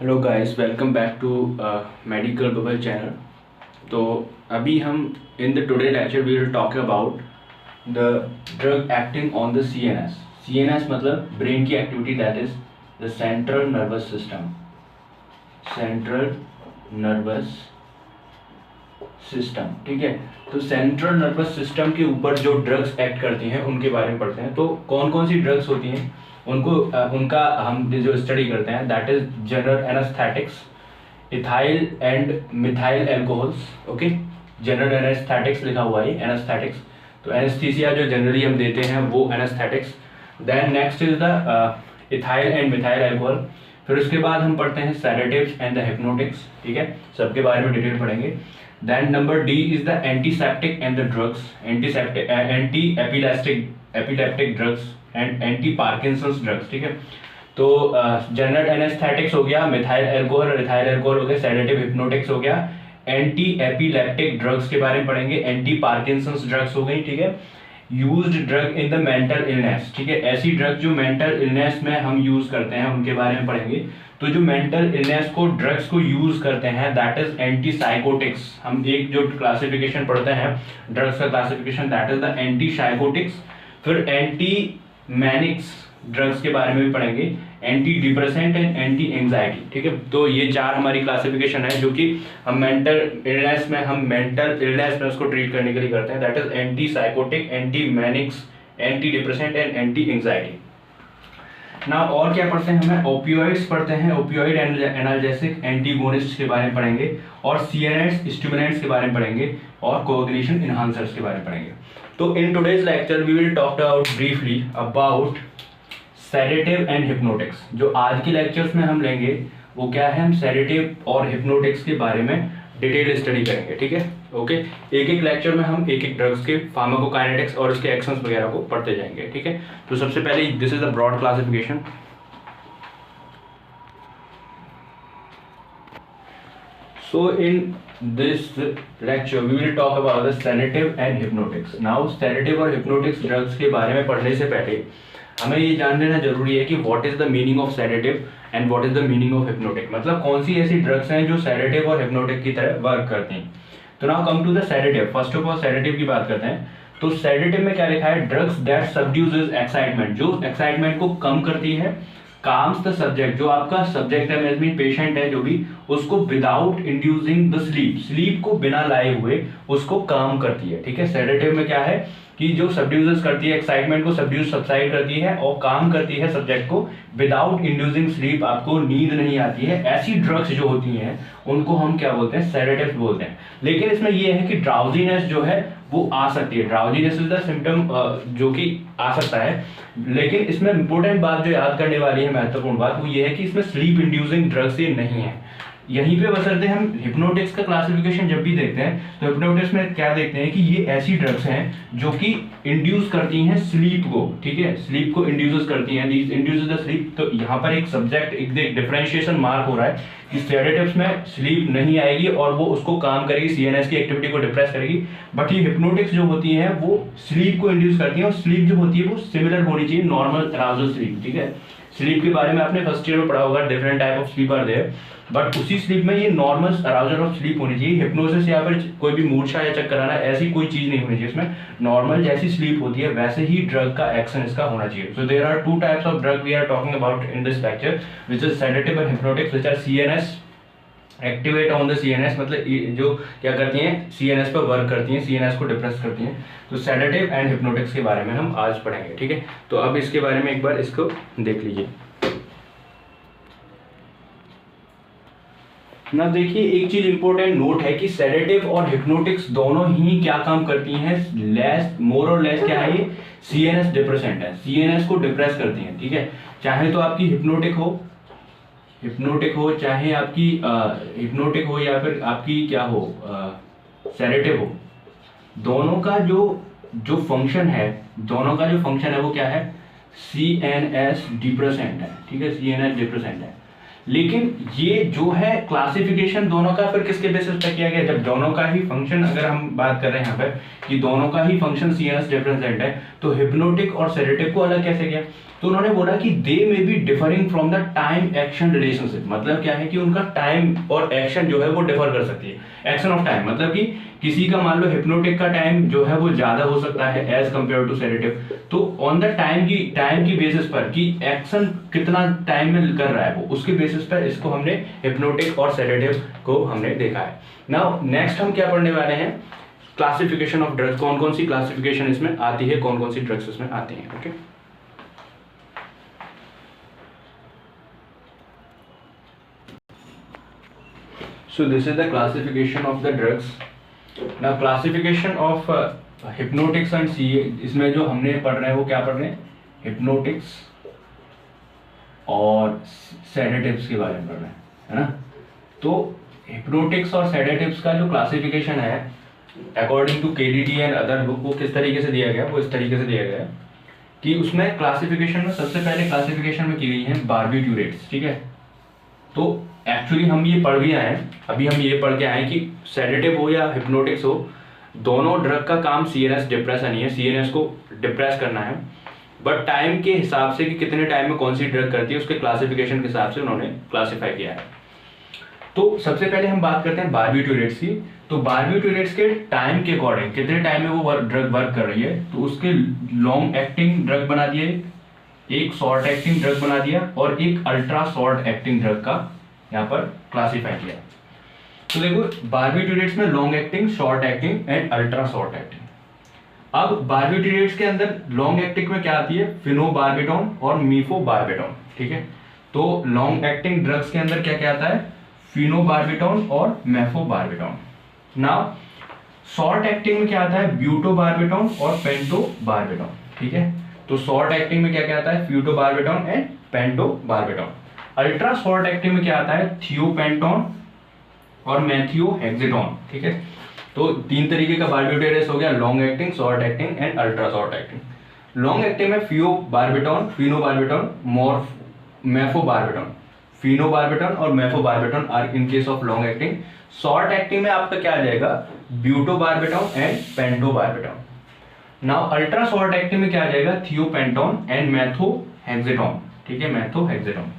Hello guys, welcome back to medical bubble channel. तो अभी हम in the today lecture we will talk about the drug acting on the CNS. CNS मतलब brain की activity, that is the central nervous system. Central nervous system, ठीक है। तो central nervous system के ऊपर जो ड्रग्स एक्ट करती हैं उनके बारे में पढ़ते हैं। तो कौन कौन सी ड्रग्स होती हैं उनको उनका हम जो स्टडी करते हैं, that is general anaesthetics, ethyl and methyl alcohols. Okay, general anaesthetics लिखा हुआ है, एनेस्थेटिक्स। तो एनेस्थीसिया जो जनरली हम देते हैं वो anaesthetics. Then next is the ethyl and methyl alcohol. फिर उसके बाद हम पढ़ते हैं सेडेटिव्स एंड द हिप्नोटिक्स, ठीक है। सबके बारे में डिटेल पढ़ेंगे। Then number D is the antiseptic and the drugs, anti-epileptic drugs and anti-Parkinson's drugs, ठीक है। तो जनरल एनेस्थेटिक्स हो गया, मिथाइल एल्कोहल और इथाइल एल्कोहल हो गया, सेडेटिव हिप्नोटिक्स हो गया। एंटी एपिलेप्टिक ड्रग्स के बारे में पढ़ेंगे, एंटी पार्किंसंस ड्रग्स हो गई, ठीक है। Used drug in the mental illness, ठीक है। ऐसी ड्रग जो मेंटल इलनेस में हम यूज करते हैं उनके बारे में पढ़ेंगे। तो जो मेंटल इलनेस को ड्रग्स को यूज करते हैं, दैट इज एंटी साइकोटिक्स। हम एक जो क्लासिफिकेशन पढ़ते हैं ड्रग्स का classification, that is the anti psychotics. फिर एंटी मैनिक्स ड्रग्स के बारे में भी पढ़ेंगे, anti depressant and anti anxiety, ठीक है। तो ये चार हमारी क्लासिफिकेशन है जो कि हम मेंटल इलनेस में उसको ट्रीट करने के लिए करते हैं, that is anti psychotic, anti manics, anti depressant and anti anxiety. ना और क्या पढ़ते हैं, हमें ओपियोइड्स पढ़ते हैं, ओपियोइड एनाल्जेसिक, एंटीगोनिस्ट के बारे में पढ़ेंगे, और सीएनएस स्टिमुलेंट्स के बारे में पढ़ेंगे, और कोऑग्निशन एनहांसर्स के बारे में पढ़ेंगे। तो in today's lecture we will talk about briefly about sedative and hypnotics. जो आज के लेक्चर्स में हम लेंगे वो क्या है, हम सेडेटिव और हिप्नोटिक्स के बारे में डिटेल स्टडी करेंगे, ठीक है। ओके, एक एक लेक्चर में हम एक एक ड्रग्स के फार्माकोकाइनेटिक्स और उसके एक्शंस वगैरह को पढ़ते जाएंगे, ठीक है। तो सबसे पहले this is the broad classification. So in this lecture we will talk about the sedative and hypnotics. Now sedative और hypnotics drugs के बारे में पढ़ने से पहले हमें ये जान लेना जरूरी है कि what is the meaning of sedative and what is the meaning of hypnotic। मतलब कौन सी ऐसी ड्रग्स हैं जो sedative और hypnotic की तरह वर्क करती हैं। तो now come to the sedative। First of all sedative की बात करते हैं। तो sedative में क्या लिखा है, ड्रग्स दैट सबड्यूसेस एक्साइटमेंट, जो एक्साइटमेंट को कम करती है, काम्स द सब्जेक्ट, जो आपका सब्जेक्ट है, मीन पेशेंट है जो भी, उसको without inducing the sleep, sleep को बिना लाए हुए उसको काम करती है, ठीक है। सेडेटिव में क्या है कि जो सबड्यूसेस करती है, एक्साइटमेंट को सबसाइड करती है और काम करती है सब्जेक्ट को विदाउट इंड्यूसिंग स्लीप, आपको नींद नहीं आती है। ऐसी ड्रग्स जो होती हैं उनको हम क्या बोलते हैं, सेडेटिव्स बोलते हैं। लेकिन इसमें यह है कि ड्राउजीनेस जो है वो आ सकती है, ड्राउजीनेस इज द सिम्टम जो कि आ सकता है। लेकिन इसमें इंपॉर्टेंट बात जो याद करने वाली है, महत्वपूर्ण बात, वो ये है कि इसमें स्लीप इंड्यूसिंग ड्रग्स ये नहीं है। यहीं पे बसरते हम हिप्नोटिक्स का क्लासिफिकेशन जब भी देखते हैं तो हिप्नोटिक्स में क्या देखते हैं कि ये ऐसी ड्रग्स हैं जो कि इंड्यूस करती हैं स्लीप को, ठीक है, स्लीप को इंड्यूस करती हैं, दीज इंड्यूसेस द स्लीप। तो यहाँ पर एक सब्जेक्ट, एक डिफरेंशिएशन मार्क हो रहा है कि सेडेटिव्स में स्लीप नहीं आएगी और वो उसको काम करेगी, सीएनएस की एक्टिविटी को डिप्रेस करेगी। बट ये हिप्नोटिक्स जो होती हैं वो स्लीप को इंड्यूस करती हैं, और स्लीप जो होती है वो सिमिलर होनी चाहिए नॉर्मल अराउजल स्लीप, ठीक है। स्लीप के बारे में आपने फर्स्ट ईयर में पढ़ा होगा, different type of sleep are there, but उसी स्लीप में ये नॉर्मल अराउजल ऑफ स्लीप होनी चाहिए। हिप्नोसिस या फिर कोई भी मूर्छा या चक्कर आना, ऐसी कोई चीज नहीं होनी चाहिए इसमें। नॉर्मल जैसी स्लीप होती है वैसे ही ड्रग का एक्शन इसका होना चाहिए। So there are two types of drug we are talking about in this lecture, which is sedative and hypnotics, which are CNS activate on the CNS, मतलब जो क्या करती हैं, सीएनएस पर वर्क करती हैं, सीएनएस को डिप्रेस करती हैं। तो सेडेटिव एंड हिप्नोटिक्स के बारे में हम आज पढ़ेंगे, ठीक है। तो अब इसके बारे में एक बार इसको देख लीजिए ना। देखिए एक चीज इंपॉर्टेंट नोट है कि सेडेटिव और हिप्नोटिक्स दोनों ही क्या काम करती हैं, लेस मोर और लेस क्या है, ये सीएनएस डिप्रेसेंट है, सीएनएस को डिप्रेस करती हैं, ठीक है। चाहे तो आपकी हिप्नोटिक हो, चाहे आपकी हिप्नोटिक हो या फिर आपकी क्या हो, सेडेटिव हो, दोनों का जो फंक्शन है, वो क्या है, सीएनएस डिप्रेसेंट है, ठीक है, सीएनएस डिप्रेसेंट है। लेकिन ये जो है क्लासिफिकेशन दोनों का फिर किसके बेसिस पे किया गया, जब दोनों का ही फंक्शन, अगर हम बात कर रहे हैं यहाँ पे कि दोनों का ही फंक्शन सीएनएस रिप्रेजेंट है, तो हिप्नोटिक और सेडेटिव को अलग कैसे किया, तो उन्होंने बोला कि they may be differing from the time action relationship. मतलब क्या है कि उनका टाइम और एक्शन जो है वो डिफर कर सकती है। एक्शन ऑफ टाइम मतलब कि किसी का मान लो हिप्नोटिक का टाइम जो है वो ज्यादा हो सकता है एज कंपेयर टू सेडेटिव, तो ऑन द टाइम की बेसिस पर कि एक्शन कितना टाइम में कर रहा है वो, उसके बेसिस पर इसको हमने हिप्नोटिक और सेडेटिव को हमने देखा है। नाउ नेक्स्ट हम क्या पढ़ने वाले हैं, क्लासिफिकेशन ऑफ ड्रग्स, कौन कौन सी क्लासिफिकेशन इसमें आती है, कौन कौन सी ड्रग्स इसमें आती हैं। Okay, so this is the classification of the drugs. Now classification of hypnotics and C, इसमें जो हमने पढ़ रहे हैं वो क्या पढ़ रहे हैं, hypnotics और sedatives के बारे में पढ़ रहे हैं, है ना। तो hypnotics और sedatives का जो क्लासिफिकेशन है according to KDT and other book, वो किस तरीके से दिया गया, वो इस तरीके से दिया गया कि उसमें क्लासिफिकेशन में सबसे पहले क्लासिफिकेशन में की गई है बार्बिट्यूरेट्स, ठीक है। तो एक्चुअली हम ये पढ़ भी आए हैं, अभी हम ये पढ़ के आए कि सेडेटिव हो या हिप्नोटिक्स हो, दोनों ड्रग का काम सीएनएस डिप्रेशन ही है, सीएनएस को डिप्रेस करना है, बट टाइम के हिसाब से कि कितने टाइम में कौन सी ड्रग करती है उसके क्लासिफिकेशन के हिसाब से उन्होंने क्लासिफाई किया है। तो सबसे पहले हम बात करते हैं बार्बिट्यूरेट्स की। तो बार्बिट्यूरेट्स के टाइम के अकॉर्डिंग कितने टाइम में वो ड्रग वर्क कर रही है, तो उसके लॉन्ग एक्टिंग ड्रग बना दिए, एक शॉर्ट एक्टिंग ड्रग बना दिया और एक अल्ट्रा शॉर्ट एक्टिंग ड्रग का यहाँ पर क्लासिफाई किया। तो देखो बार्बिट्यूरेट्स में long acting, short acting and ultra short acting. अब बार्बिट्यूरेट्स के अंदर लॉन्ग एक्टिंग में क्या आती है, फिनोबार्बिटॉन और मीफोबार्बिटॉन, ठीक है। तो लॉन्ग एक्टिंग ड्रग्स के अंदर क्या क्या आता है, फिनोबार्बिटॉन और मेफोबार्बिटॉन। नाउ शॉर्ट एक्टिंग में क्या आता है, ब्यूटोबार्बिटॉन और पेंटोबार्बिटॉन, ठीक है। तो शॉर्ट एक्टिंग में क्या क्या आता है, फ्यूटोबार्बिटॉन एंड पेंटोबार्बिटॉन। अल्ट्रा शॉर्ट एक्टिंग में क्या आता है, थियोपेंटोन और मेथियोहेक्सेटोन, ठीक है। तो तीन तरीके का बार्बिट्यूरेट्स हो गया, long acting, short acting and ultra short acting. Long acting में फियोबार्बिटॉन, फिनोबार्बिटॉन, मेफोबार्बिटॉन, फिनोबार्बिटॉन और mephobarbitone are in case of long acting. Short acting में आपका क्या आ जाएगा, butobarbitone and pentobarbitone. Now ultra short acting में क्या आ जाएगा, थियोपेंटोन एंड मेथोहेक्सेटोन, ठीक है, methohexitone.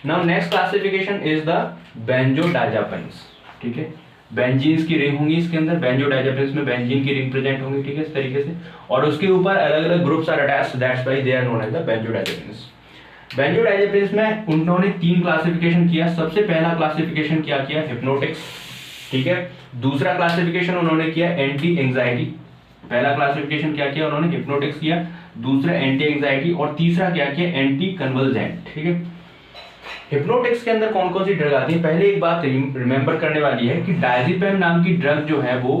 Now next classification is the benzodiazepines, ठीक है। बेंजीन्स की रिंग होंगी इसके अंदर, बेंजोडाइजापिन्स में बेंजीन की रिंग प्रेजेंट होंगी, ठीक है, इस तरीके से, और उसके ऊपर अलग अलग groups are attached, that's why they are known as the benzodiazepines. Benzodiazepines में उन्होंने तीन क्लासिफिकेशन किया। सबसे पहला क्लासिफिकेशन क्या किया, हिप्नोटिक्स, ठीक है। दूसरा क्लासिफिकेशन उन्होंने किया एंटी एंजाइटी। पहला क्लासिफिकेशन क्या किया उन्होंने, हिप्नोटिक्स किया, दूसरा एंटी एंजाइटी और तीसरा क्या किया, एंटी कन्वल्जेंट, ठीक है। हिप्नोटिक्स के अंदर कौन कौन सी ड्रग आती है, पहले एक बात रिमेंबर करने वाली है कि डायजेपिम नाम की ड्रग जो है वो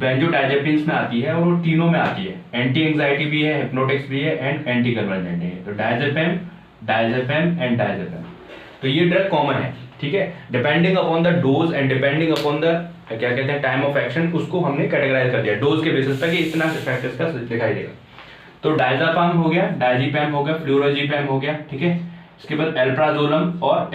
बेंजोडाइजापिन्स में आती है और वो तीनों में आती है, एंटी एंजाइटी भी है, हिप्नोटिक्स भी है एंड एंटी कन्वल्जेंट है। तो डायजेपिम, डायजेपिम एंड डायजेपिम, तो ये ड्रग कॉमन है, ठीक है। Depending upon the dose and depending upon the क्या कहते हैं टाइम ऑफ एक्शन, उसको हमने कैटेगराइज कर दिया डोज के बेसिस पर कि इतना इफेक्ट इसका दिखाई देगा। तो डायजापाम हो गया, डायजीपैम हो गया, फ्लोरोजीपैम हो गया, ठीक है। इसके बाद एल्प्राजोलम और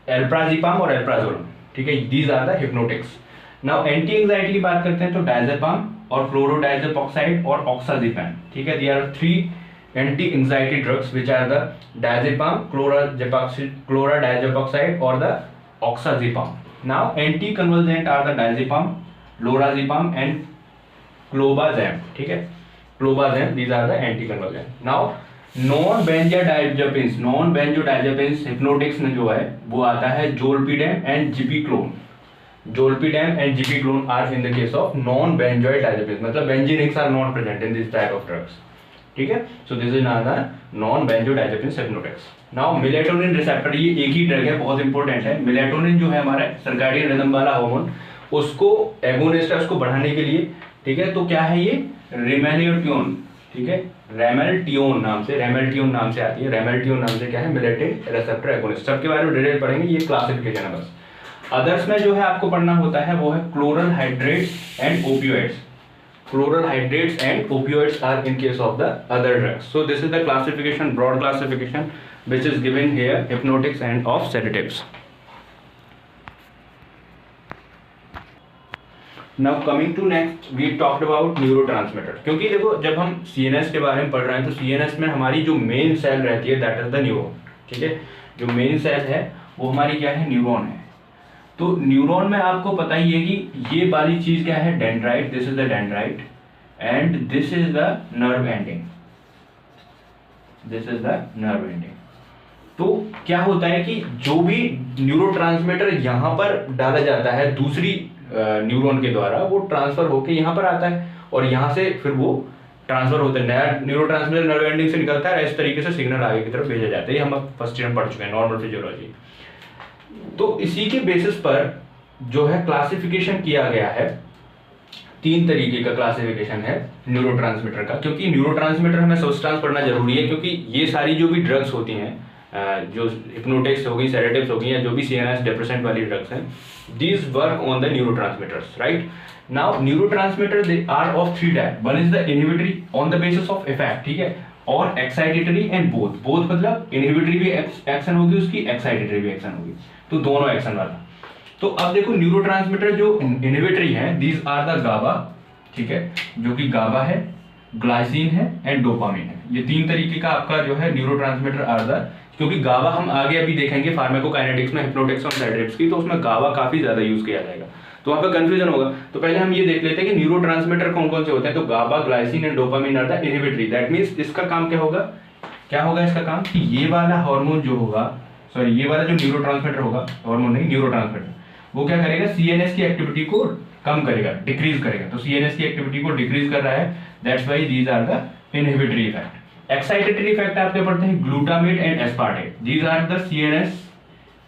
एल्प्राजीपाम और एल्प्राजोलम, ठीक है, these are the hypnotics. Now anti anxiety की बात करते हैं तो डायजेपाम और फ्लोरोडाइजेपॉक्साइड और ऑक्साजीपैम, ठीक है, they are three anti anxiety drugs which are the diazepam, chlordiazepoxide और the oxazepam. Now anti-convulsant are the diazepam, lorazepam and clobazam, ठीक है, clobazam, these are the anti-convulsant. Now non-benzodiazepines, non-benzodiazepines hypnotics में जो है वो आता है zolpidem and zipiclone. Zolpidem and zipiclone are in the case of non-benzodiazepines, मतलब benzenics are not present in this type of drugs, ठीक है. So this is another non-benzodiazepines hypnotics. Now melatonin receptor, ये एक ही ड्रग है, बहुत important है. Melatonin जो है हमारा सर्काडियन रिदम वाला हार्मोन, उसको एगोनिस्ट है, उसको बढ़ाने के लिए, ठीक है. तो क्या है ये, रेमेल्टियोन, ठीक है, रेमेल्टियोन नाम से आती है. रेमेल्टियोन नाम से क्या है, मेलेटिन रिसेप्टर एगोनिस्ट. सबके बारे में डिटेल पढ़ेंगे, ये क्लासिफिकेशन है बस. अदर्स में जो है आपको पढ़ना होता है वो है chloral hydrates and opioids. Chloral hydrates and opioids are in case of the other drugs. So this is the classification, broad classification. which is given here hypnotics and of sedatives. Now coming to next, we talked about neurotransmitter. क्योंकि देखो जब हम CNS के बारे में पढ़ रहे हैं तो CNS में हमारी जो मेन सेल रहती है दैट इज द न्यूरॉन, ठीक है। जो मेन सेल है वो हमारी क्या है, न्यूरॉन है। तो न्यूरॉन में आपको पता ही है कि ये वाली चीज क्या है, dendrite, this is the dendrite and this is the nerve ending, this is the nerve ending. तो क्या होता है कि जो भी न्यूरोट्रांसमीटर यहाँ पर डाला जाता है दूसरी न्यूरॉन के द्वारा, वो ट्रांसफर होके यहाँ पर आता है और यहाँ से फिर वो ट्रांसफर होता है, नया न्यूरोट्रांसमीटर नर्व एंडिंग से निकलता है, इस तरीके से सिग्नल आगे की तरफ भेजा जाता है। ये हम फर्स्ट ईयर में पढ़ चुके हैं, नॉर्मल फिजियोलॉजी। तो इसी के बेसिस पर जो है क्लासिफिकेशन किया गया है, 3 तरीके का क्लासिफिकेशन है न्यूरोट्रांसमीटर का। क्योंकि न्यूरोट्रांसमीटर हमें सब्सटेंस पढ़ना जरूरी है, क्योंकि ये सारी जो भी ड्रग्स होती हैं, जो हिप्नोटिक्स हो गई, सेडेटिव्स हो गई, या जो भी CNS डिप्रेसेंट वाली ड्रग्स हैं, these work on the neurotransmitters, right. Now neurotransmitter they are of 3 type. One is the inhibitory on the basis of effect, ठीक है, और एक्साइटेटरी एंड बोथ। बोथ मतलब इनहिबिटरी भी एक्शन होगी उसकी, एक्साइटेटरी भी एक्शन होगी, तो दोनों एक्शन वाला। तो अब देखो न्यूरोट्रांसमीटर जो इनहिबिटरी है, दीज आर द गाबा, ठीक है, जो कि गाबा है, ग्लाइसिन है एंड डोपामिन है। ये 3 तरीके का आपका जो है न्यूरोट्रांसमीटर आर द, क्योंकि गाबा हम आगे अभी देखेंगे फार्माकोकाइनेटिक्स में, हिप्नोटिक्स और सेडेटिव्स की, तो उसमें गाबा काफी ज्यादा यूज किया जाएगा, तो वहां पे कंफ्यूजन होगा। तो पहले हम ये देख लेते हैं कि न्यूरोट्रांसमीटर कौन कौन से होते हैं। तो GABA, glycine and dopamine are the inhibitory. That means इसका काम क्या होगा, इसका काम कि ये वाला हार्मोन जो होगा, सॉरी ये वाला जो न्यूरोट्रांसमीटर होगा, हार्मोन नहीं न्यूरोट्रांसमीटर, वो क्या करेगा, CNS की एक्टिविटी को कम करेगा, डिक्रीज करेगा। तो CNS की एक्टिविटी को डिक्रीज कर रहा है, that's why these are the inhibitory effect. Excitatory effect आपके पढ़ते हैं glutamate and aspartate, these are the CNS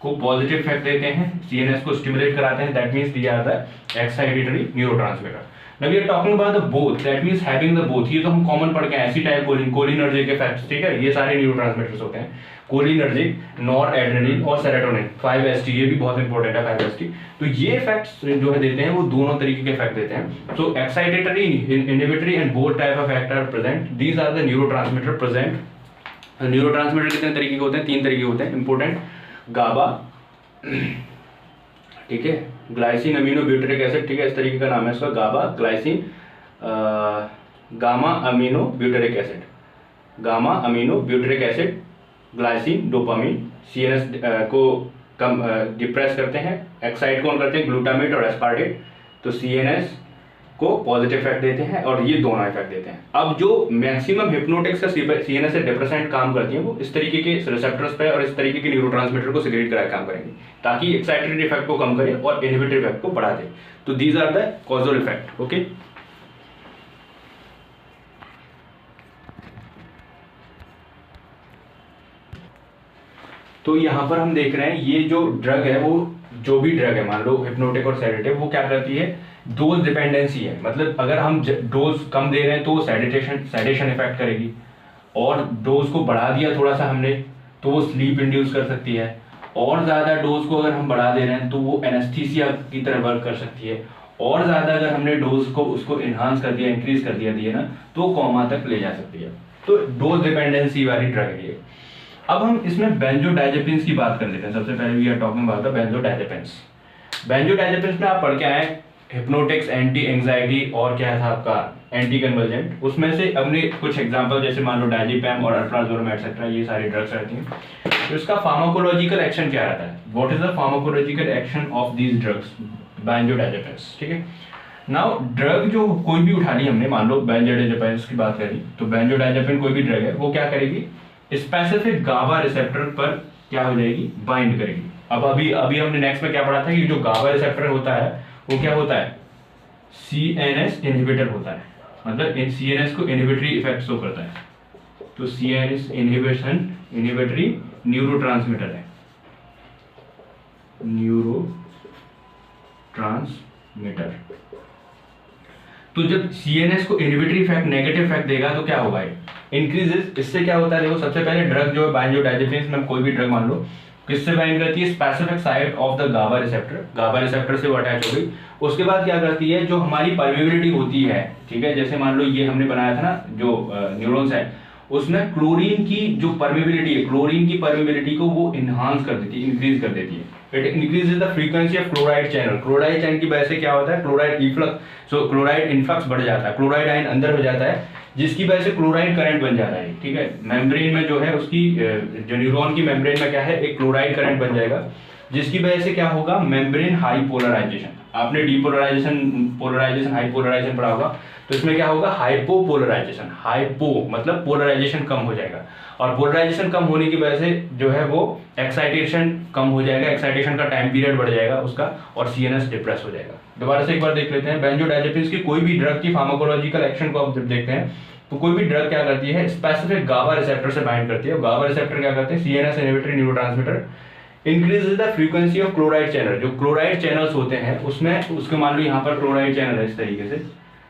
को पॉजिटिव इफेक्ट देते हैं, CNS को स्टिमुलेट कराते हैं, that means these are the excitatory neurotransmitter. Now we are talking about the both, that means having the both. ये तो हम कॉमन पढ़ के हैं, एसिटाइलकोलिन, कोलिनर्जिक इफेक्ट्स, ठीक है, ये सारे न्यूरोट्रांसमीटर्स होते हैं। कोलिनर्जिक, नॉर एड्रेनलिन और सेरोटोनिन, 5-HT, ये भी बहुत इंपॉर्टेंट है 5-HT। तो ये इफेक्ट्स जो है देते हैं वो दोनों तरीके के इफेक्ट देते हैं। So excitatory, inhibitory and both type of effect are present, these are the neurotransmitter present. Neurotransmitter कितने तरीके के होते हैं, 3 तरीके होते हैं इंपॉर्टेंट। गाबा, ठीक है, ग्लाइसिन अमीनो ब्यूटेरिक एसिड, ठीक है, इस तरीके का नाम है इसका, GABA, glycine, gamma amino butyric acid, gamma amino butyric acid, glycine, dopamine. CNS को कम डिप्रेस करते हैं, एक्साइट कौन करते हैं, ग्लूटामेट और एस्पार्टेट। तो CNS को पॉजिटिव इफेक्ट देते हैं और ये दोनों इफेक्ट देते हैं। अब जो मैक्सिमम हिप्नोटिक्स का CNS से डिप्रेसेंट काम करती हैं, वो इस तरीके के रिसेप्टर्स पे और इस तरीके के न्यूरोट्रांसमीटर को सिक्रेट करा काम करेंगे, ताकि एक्साइटेटरी इफेक्ट को कम करे और इनहिबिटरी इफेक्ट को बढ़ा दे। तो these are the causal effect, okay. तो यहाँ पर हम देख रहे हैं ये जो ड्रग है, वो जो भी ड्रग है, मान लो हिप्नोटिक और सेडेटिव, वो क्या करती है, डोज डिपेंडेंसी है। मतलब अगर हम डोज कम दे रहे हैं तो सेडेशन इफेक्ट करेगी, और डोज को बढ़ा दिया थोड़ा सा हमने तो वो स्लीप इंड्यूस कर सकती है, और ज़्यादा डोज को अगर हम बढ़ा दे रहे हैं तो वो एनेस्थीसिया की तरह वर्क कर सकती है, और ज़्यादा अगर हमने डोज को उसको इन्हांस कर दिया, इंक्रीज कर दिया ना, तो कोमा तक ले जा सकती है। तो डोज डिपेंडेंसी वाली ड्रग है ये। अब हम इसमें बेंजोडाइजेपिन्स की बात कर लेते हैं। सबसे पहले we are talking about the benzodiazepines. Benzodiazepines में आप पढ़ के आए हिप्नोटिक्स, एंटी एंग्जाइटी और क्या था आपका एंटी कन्वर्जेंट। उसमें से हमने कुछ एग्जांपल जैसे मान लो डायजेपैम और अल्प्राजोलम एटसेट्रा, ये सारी ड्रग्स रहती हैं। तो इसका फार्माकोलॉजिकल एक्शन क्या रहता है, what is the pharmacological action of these drugs, benzodiazepines, ठीक है। नाउ ड्रग जो कोई भी उठा ली हमने, मान लो बेंजोडाइजेपिन्स की बात करी, तो बेंजोडाइजेपिन कोई भी ड्रग है, वो क्या करेगी, स्पेसिफिक गाबा रिसेप्टर पर क्या हो जाएगी, बाइंड करेगी। अब अभी हमने नेक्स्ट में क्या पढ़ा था कि जो गाबा रिसेप्टर होता है वो क्या होता है, CNS इनहिबिटर होता है, मतलब CNS को इनहिबिटरी इफेक्ट शो करता है। तो CNS इनहिबिटरी न्यूरोट्रांसमीटर है, न्यूरोट्रांसमीटर। तो जब CNS को इनहिबिटरी इफेक्ट, नेगेटिव इफेक्ट देगा तो क्या होगा, इंक्रीजेस। इससे क्या होता है, देखो सबसे पहले ड्रग जो है बेंजोडाइजेपिन्स में कोई भी ड्रग मान लो किससे बाइंड करती है, specific site of the GABA receptor, GABA receptor से वो अटैच हो गई। उसके बाद क्या करती है, जो हमारी परमेबिलिटी होती है, ठीक है, जैसे मान लो ये हमने बनाया था ना जो न्यूरॉन्स है, उसमें क्लोरीन की जो परमेबिलिटी है, क्लोरीन की परमेबिलिटी को वो इनहांस कर देती है, इंक्रीज कर देती है। It increases the frequency of chloride channel. Chloride channel की वजह से क्या होता है, क्लोराइड इफ्लक्स, सो क्लोराइड इन्फ्लक्स बढ़ जाता है, क्लोराइड आयन अंदर हो जाता है, जिसकी वजह से क्लोराइड करंट बन जाता है। ठीक है, मेम्ब्रेन में जो है उसकी जो न्यूरॉन की मेम्ब्रेन में क्या है, एक क्लोराइड करंट बन जाएगा, जिसकी वजह से क्या होगा, मेम्ब्रेन हाइपोलराइजेशन। आपने डीपोलराइजेशन, पोलराइजेशन, हाइपोलराइजेशन पढ़ा होगा, तो इसमें क्या होगा, हाइपोपोलराइजेशन। हाइपो मतलब पोलराइजेशन कम हो जाएगा, और पोलराइजेशन कम होने की वजह से जो है वो एक्साइटेशन कम हो जाएगा, एक्साइटेशन का टाइम पीरियड बढ़ जाएगा उसका, और सीएनएस डिप्रेस हो जाएगा। दोबारा से एक बार देख लेते हैं। बेंजोडाइजेपिन्स की कोई भी ड्रग की फार्माकोलॉजिकल एक्शन को आप जब देखते हैं तो कोई भी ड्रग क्या करती है, स्पेसिफिक गाबा रिसेप्टर से बाइंड करती है। गाबा रिसेप्टर क्या करते हैं, CNS inhibitory neurotransmitter, increases the frequency of chloride channel. जो क्लोराइड चैनल्स होते हैं उसमें, उसके मान लो यहाँ पर क्लोराइड चैनल है इस तरीके से,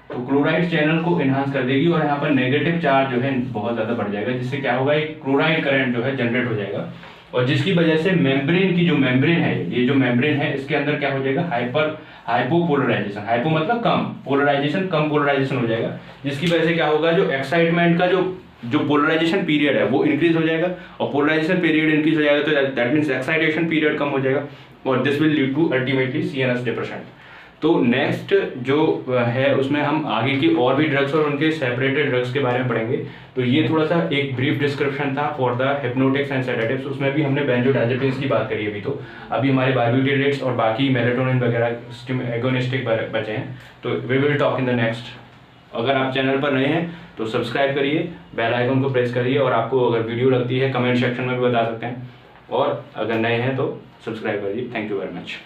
तो क्लोराइड चैनल को एनहांस कर देगी, और यहाँ पर नेगेटिव चार्ज जो है बहुत ज्यादा बढ़ जाएगा, जिससे क्या होगा, एक क्लोराइड करंट जो है जनरेट हो जाएगा, और जिसकी वजह से मेम्ब्रेन की जो मेम्ब्रेन है, ये जो मेम्ब्रेन है इसके अंदर क्या हो जाएगा, हाइपोपोलराइजेशन। हाइपो मतलब कम, पोलराइजेशन कम पोलराइजेशन हो जाएगा, जिसकी वजह से क्या होगा, जो एक्साइटमेंट का जो पोलराइजेशन पीरियड है वो इंक्रीज हो जाएगा, और पोलराइजेशन पीरियड इंक्रीज हो जाएगा तो दैट मींस एक्साइटेशन पीरियड कम हो जाएगा, और this will lead to ultimately CNS depression. तो नेक्स्ट जो है उसमें हम आगे की और भी ड्रग्स और उनके सेपरेटेड ड्रग्स के बारे में पढ़ेंगे। तो ये थोड़ा सा एक ब्रीफ डिस्क्रिप्शन था for the hypnotics and sedatives. उसमें भी हमने बेंजोडाइजेपिन्स की बात करी अभी, तो अभी हमारे बार्बिट्रेट्स और बाकी मेलेटोनिन वगैरह एगोनिस्टिक बचे हैं, तो we will talk in the next. अगर आप चैनल पर नए हैं तो सब्सक्राइब करिए, बेल आइकन को प्रेस करिए, और आपको अगर वीडियो लगती है कमेंट सेक्शन में भी बता सकते हैं, और अगर नए हैं तो सब्सक्राइब करिए। Thank you very much.